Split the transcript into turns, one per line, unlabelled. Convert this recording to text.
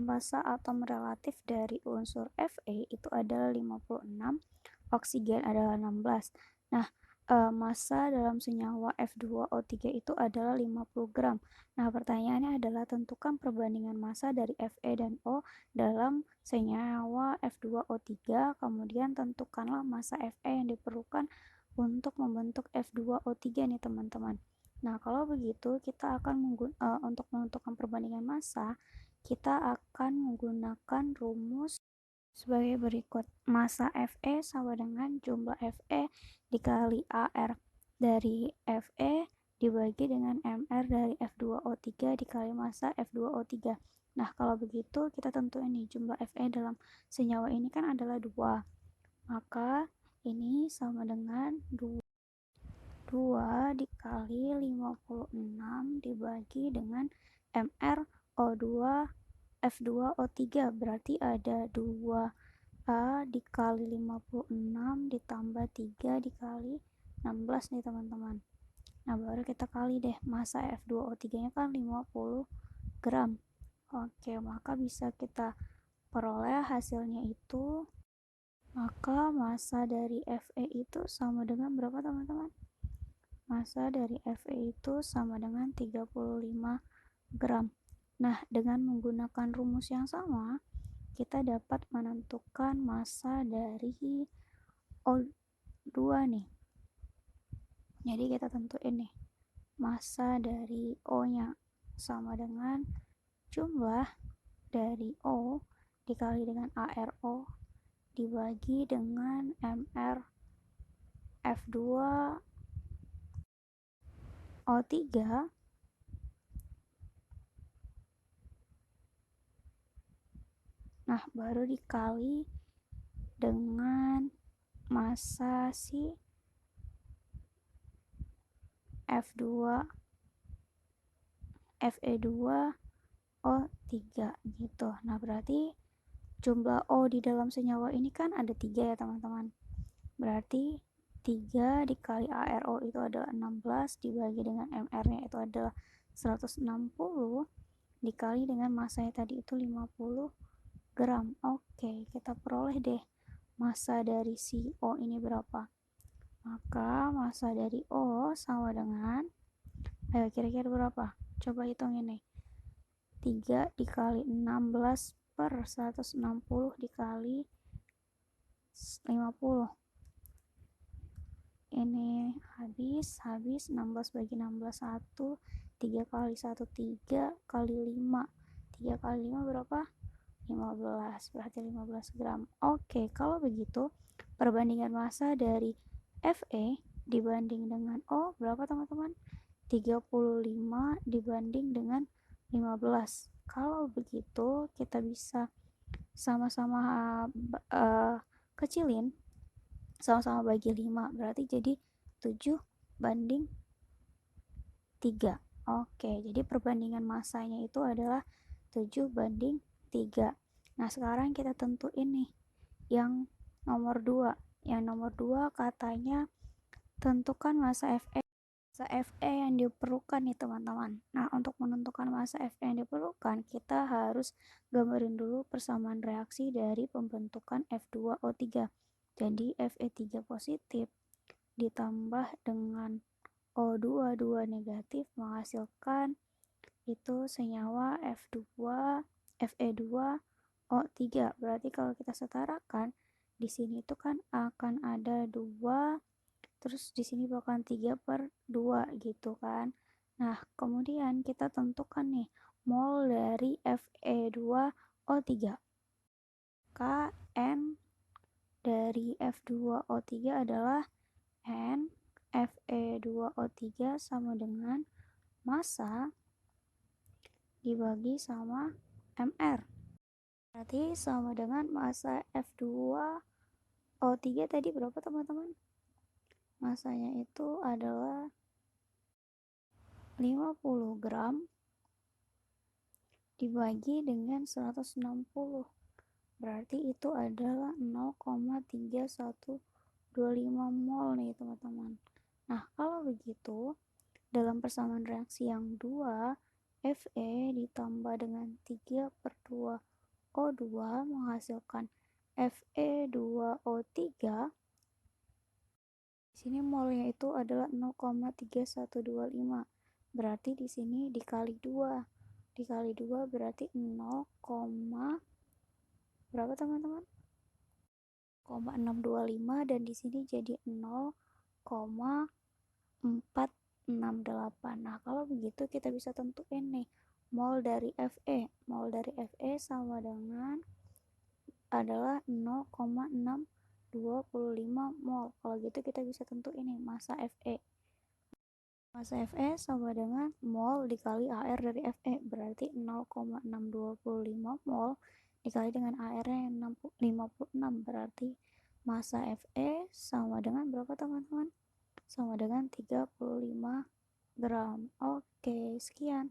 massa atom relatif dari unsur Fe itu adalah 56, oksigen adalah 16. Nah, massa dalam senyawa F2O3 itu adalah 50 gram. Nah, pertanyaannya adalah tentukan perbandingan massa dari Fe dan O dalam senyawa F2O3, kemudian tentukanlah massa Fe yang diperlukan untuk membentuk F2O3 nih teman-teman. Nah, kalau begitu kita akan untuk menentukan perbandingan massa, kita akan menggunakan rumus sebagai berikut. Massa Fe sama dengan jumlah Fe dikali AR dari Fe dibagi dengan MR dari F2O3 dikali massa F2O3. Nah, kalau begitu kita tentuin nih jumlah Fe dalam senyawa ini kan adalah 2. Maka ini sama dengan 2 dikali 56 dibagi dengan MrO2 F2O3, berarti ada 2A dikali 56 ditambah 3 dikali 16 nih teman-teman. Nah, baru kita kali deh, massa F2O3 nya kan 50 gram. Oke, maka bisa kita peroleh hasilnya itu, maka massa dari Fe itu sama dengan berapa teman-teman? Massa dari Fe itu sama dengan 35 gram. Nah, dengan menggunakan rumus yang sama, kita dapat menentukan massa dari O2 nih. Jadi kita tentuin nih, massa dari O-nya sama dengan jumlah dari O dikali dengan ARO dibagi dengan MR F2O3 nah baru dikali dengan massa si Fe2O3 gitu. Nah, berarti jumlah O di dalam senyawa ini kan ada 3 ya teman-teman. Berarti 3 dikali ARO itu adalah 16 dibagi dengan MR-nya itu adalah 160 dikali dengan massanya tadi itu 50 gram. Oke, kita peroleh deh massa dari si O ini berapa. Maka massa dari O sama dengan, ayo kira-kira berapa? Coba hitungin nih. 3 dikali 16 per 160 dikali 50. Ini habis 16 bagi 16 1, 3 kali 1 3 kali 5. 3 kali 5 berapa? 15, berarti 15 gram. Oke, kalau begitu perbandingan massa dari Fe dibanding dengan O berapa teman-teman? 35 dibanding dengan 15. Kalau begitu kita bisa sama-sama kecilin, sama-sama bagi 5, berarti jadi 7 banding 3. Oke, jadi perbandingan massanya itu adalah 7 banding 3. Nah, sekarang kita tentuin nih yang nomor 2. Yang nomor 2 katanya tentukan massa Fe yang diperlukan nih teman-teman. Nah, untuk menentukan massa Fe yang diperlukan, kita harus gambarin dulu persamaan reaksi dari pembentukan F2O3. Jadi Fe3 positif ditambah dengan O2 2 negatif menghasilkan itu senyawa Fe2O3. Berarti kalau kita setarakan di sini itu kan akan ada 2, terus di sini bakal 3/2 gitu kan. Nah, kemudian kita tentukan nih mol dari Fe2O3. Kn dari F2O3 adalah N Fe2O3 sama dengan massa dibagi sama MR. Berarti sama dengan massa F2O3 tadi berapa teman-teman? Massanya itu adalah 50 gram dibagi dengan 160. Berarti itu adalah 0,3125 mol nih teman-teman. Nah, kalau begitu dalam persamaan reaksi yang 2, Fe ditambah dengan 3/2 O2 menghasilkan Fe2O3. Di sini molnya itu adalah 0,3125. Berarti di sini dikali 2. Dikali 2 berarti 0, berapa teman-teman? 0,625, dan di sini jadi 0,468. Nah, kalau begitu kita bisa tentuin nih mol dari Fe. Mol dari Fe sama dengan adalah 0,625 mol. Kalau gitu kita bisa tentuin nih massa Fe. Massa Fe sama dengan mol dikali AR dari Fe, berarti 0,625 mol dikali dengan AR-nya yang 56, berarti massa Fe sama dengan berapa teman-teman? Sama dengan 35 gram. Oke, sekian.